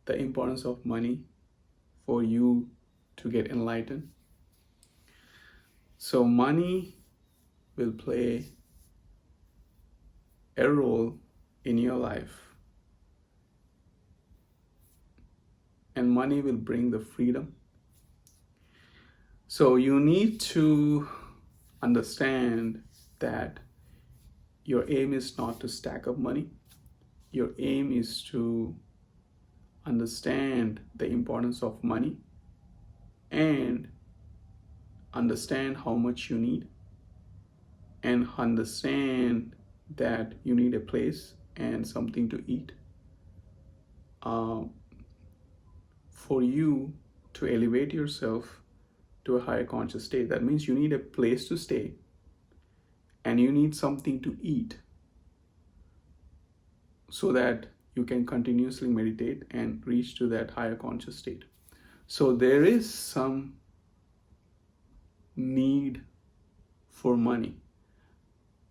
the importance of money for you to get enlightened. So money will play a role in your life, and money will bring the freedom. So you need to understand that your aim is not to stack up money. Your aim is to understand the importance of money and understand how much you need, and understand that you need a place and something to eat uh, for you to elevate yourself to a higher conscious state. That means you need a place to stay and you need something to eat so that you can continuously meditate and reach to that higher conscious state. So there is some need for money.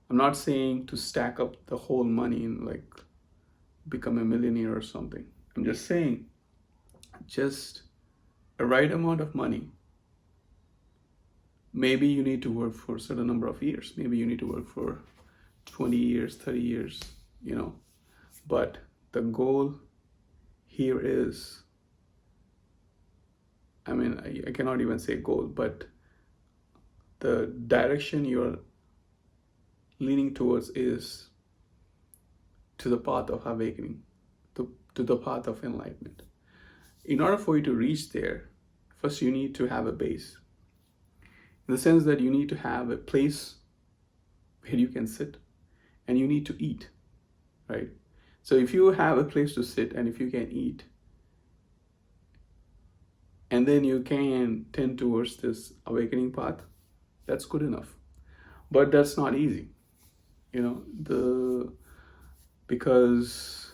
I'm not saying to stack up the whole money and like become a millionaire or something. I'm just saying just a right amount of money. Maybe you need to work for a certain number of years. Maybe you need to work for 20 years, 30 years, But the goal here is, I cannot even say goal, but the direction you're leaning towards is to the path of awakening, to the path of enlightenment. In order for you to reach there, first you need to have a base. In the sense that you need to have a place where you can sit and you need to eat, right? So if you have a place to sit and if you can eat, and then you can tend towards this awakening path, that's good enough. But that's not easy, because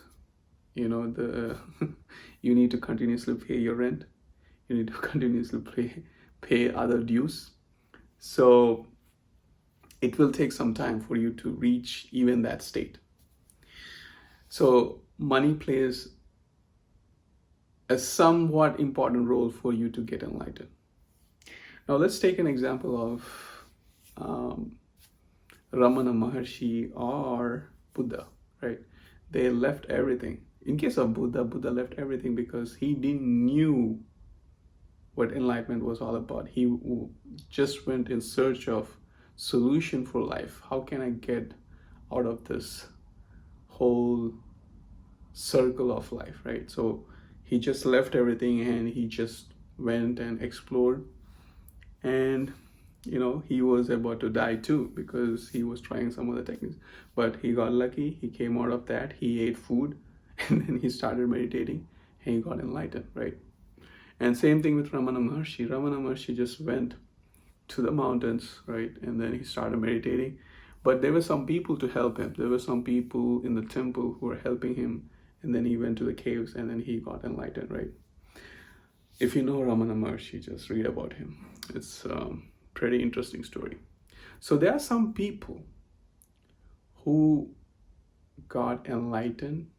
you need to continuously pay your rent, you need to continuously pay other dues. So it will take some time for you to reach even that state. So money plays a somewhat important role for you to get enlightened. Now let's take an example of Ramana Maharshi or Buddha, right? They left everything. In case of Buddha left everything because he didn't knew what enlightenment was all about. He just went in search of solution for life. How can I get out of this whole circle of life, right? So he just left everything and he just went and explored, and he was about to die too because he was trying some other techniques, but he got lucky. He came out of that, he ate food, and then he started meditating and he got enlightened, right? And same thing with Ramana Maharshi. Ramana Maharshi just went to the mountains, right? And then he started meditating. But there were some people to help him. There were some people in the temple who were helping him. And then he went to the caves and then he got enlightened, right? If you know Ramana Maharshi, just read about him. It's a pretty interesting story. So there are some people who got enlightened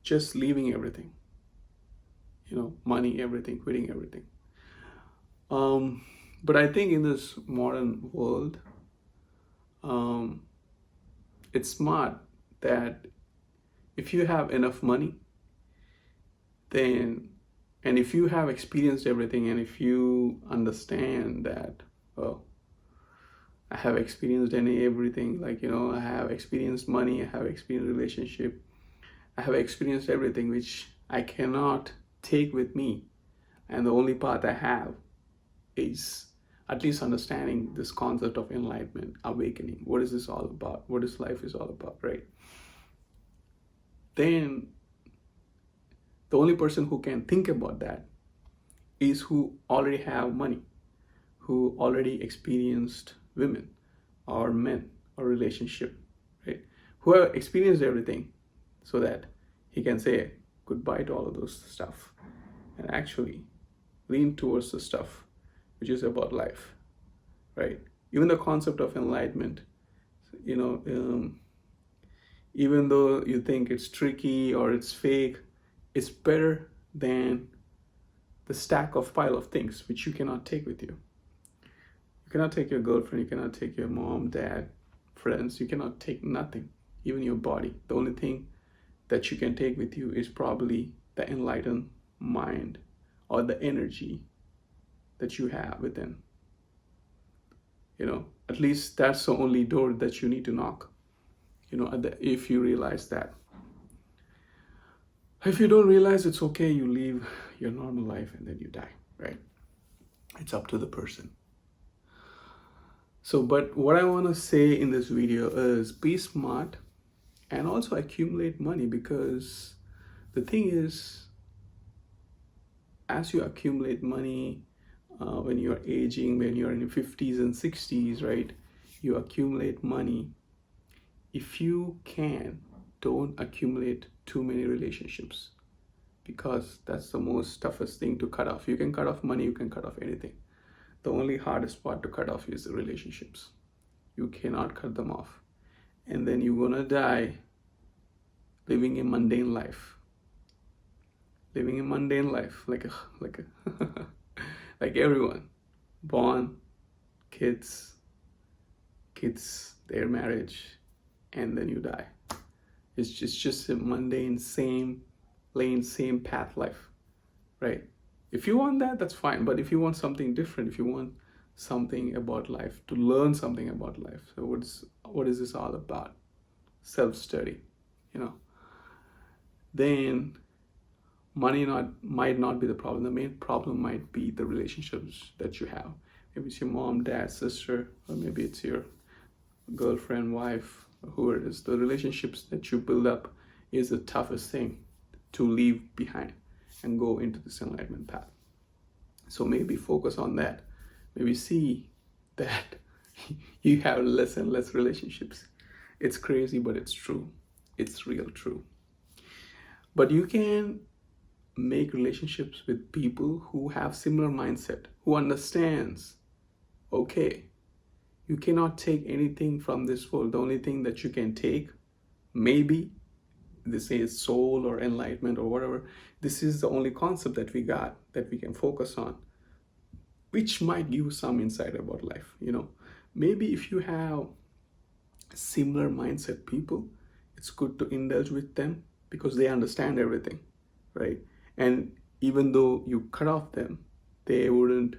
just leaving everything, money, everything, quitting everything. But I think in this modern world, it's smart that if you have enough money, then, and if you have experienced everything, and if you understand that, well, I have experienced everything, I have experienced money, I have experienced relationship, I have experienced everything which I cannot take with me, and the only path I have is at least understanding this concept of enlightenment, awakening. What is this all about? What is life is all about, right? Then the only person who can think about that is who already have money, who already experienced women or men or relationship, right? Who have experienced everything, so that he can say goodbye to all of those stuff and actually lean towards the stuff which is about life, right? Even the concept of enlightenment, Even though you think it's tricky or it's fake, it's better than the stack of pile of things which you cannot take with you. You cannot take your girlfriend, you cannot take your mom, dad, friends, you cannot take nothing, even your body. The only thing that you can take with you is probably the enlightened mind or the energy that you have within. At least that's the only door that you need to knock, if you realize that. If you don't realize, it's okay, you live your normal life and then you die, right? It's up to the person. So, but what I want to say in this video is be smart and also accumulate money, because the thing is, as you accumulate money, when you're aging, when you're in your 50s and 60s, right? You accumulate money. If you can, don't accumulate too many relationships, because that's the most toughest thing to cut off. You can cut off money, you can cut off anything. The only hardest part to cut off is the relationships. You cannot cut them off. And then you're gonna die living a mundane life. Living a mundane life, like like everyone. Born, kids, their marriage, and then you die. It's just a mundane, same lane, same path life, right? If you want that, that's fine. But if you want something different, if you want something about life, to learn something about life, so what is this all about? Self-study, then money might not be the problem. The main problem might be the relationships that you have. Maybe it's your mom, dad, sister, or maybe it's your girlfriend, wife, whoever it is. The relationships that you build up is the toughest thing to leave behind and go into this enlightenment path. So maybe focus on that. Maybe see that you have less and less relationships. It's crazy, but it's true. It's real true. But you can make relationships with people who have similar mindset, who understands, okay, you cannot take anything from this world. The only thing that you can take, maybe they say soul or enlightenment or whatever, this is the only concept that we got that we can focus on, which might give you some insight about life. Maybe if you have similar mindset people, it's good to indulge with them because they understand everything, right? And even though you cut off them, they wouldn't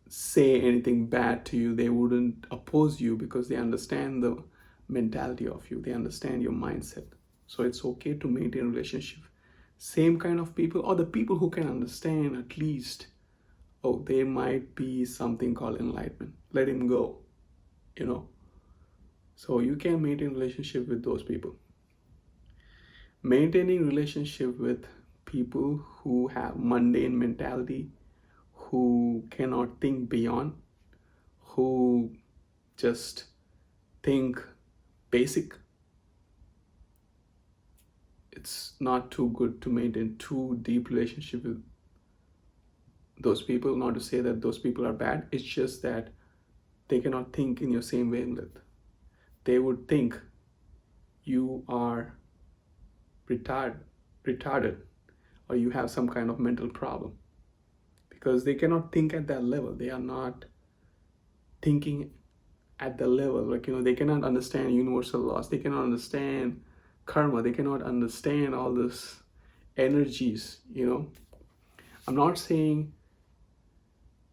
say anything bad to you. They wouldn't oppose you because they understand the mentality of you. They understand your mindset. So it's okay to maintain a relationship. Same kind of people, or the people who can understand at least, oh, there might be something called enlightenment. Let him go, So you can maintain relationship with those people. Maintaining relationship with people who have mundane mentality, who cannot think beyond, who just think basic, it's not too good to maintain too deep relationship with those people. Not to say that those people are bad, it's just that they cannot think in your same wavelength. They would think you are retarded or you have some kind of mental problem, because they cannot think at that level. They are not thinking at the level, they cannot understand universal laws, they cannot understand karma, they cannot understand all this energies. I'm not saying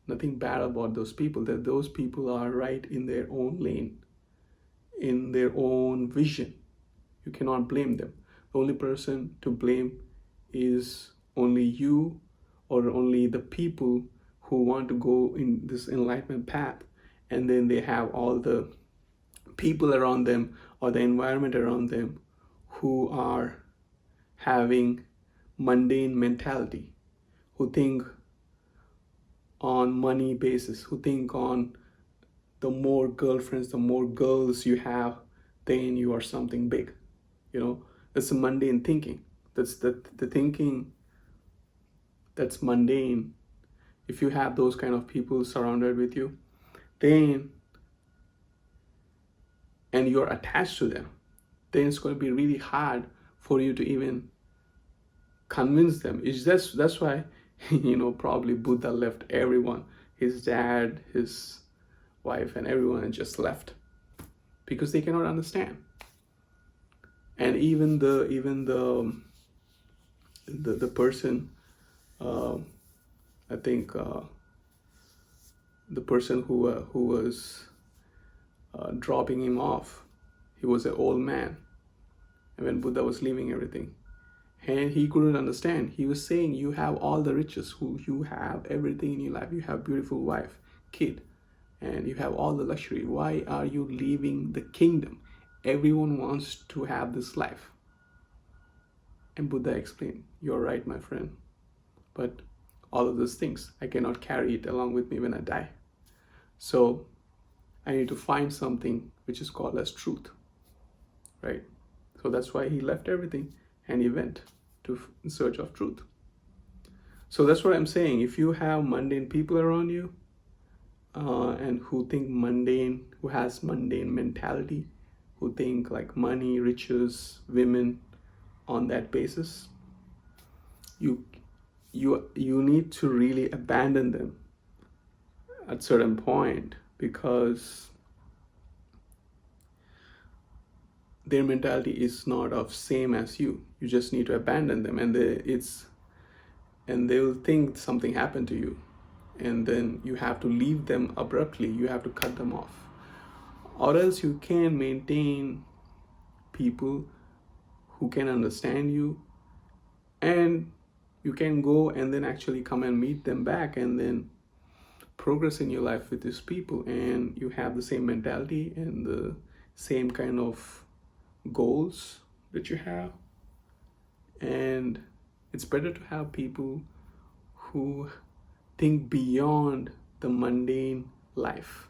nothing bad about those people, that those people are right in their own lane, in their own vision. You cannot blame them. The only person to blame is only you, or only the people who want to go in this enlightenment path, and then they have all the people around them or the environment around them who are having mundane mentality, who think on money basis, who think on the more girlfriends, the more girls you have, then you are something big. That's a mundane thinking. That's the thinking that's mundane. If you have those kind of people surrounded with you, then and you're attached to them, then it's going to be really hard for you to even convince them. It's just that's why probably Buddha left everyone, his dad, his wife, and everyone, and just left because they cannot understand. And even the person, uh, I think the person who was dropping him off, he was an old man, and when Buddha was leaving everything, and he couldn't understand. He was saying, you have all the riches, you have everything in your life, you have beautiful wife, kid, and you have all the luxury. Why are you leaving the kingdom? Everyone wants to have this life. And Buddha explained, you're right, my friend, but all of those things, I cannot carry it along with me when I die. So I need to find something which is called as truth, right? So that's why he left everything and he went in search of truth. So that's what I'm saying. If you have mundane people around you, and who has mundane mentality, who think like money, riches, women on that basis, you need to really abandon them at certain point, because their mentality is not of same as you. You just need to abandon them, and they will think something happened to you, and then you have to leave them abruptly. You have to cut them off, or else you can maintain people who can understand you, and you can go and then actually come and meet them back, and then progress in your life with these people, and you have the same mentality and the same kind of goals that you have. And it's better to have people who think beyond the mundane life.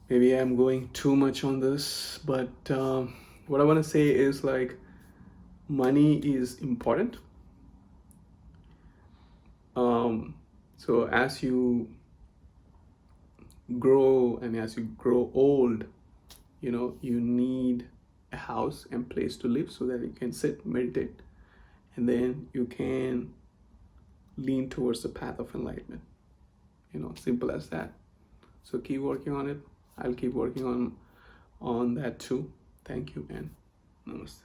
Maybe I'm going too much on this, but what I want to say is, like, money is important. So as you grow and as you grow old, you need a house and place to live so that you can sit, meditate, and then you can lean towards the path of enlightenment. Simple as that. So keep working on it. I'll keep working on that too. Thank you, and namaste.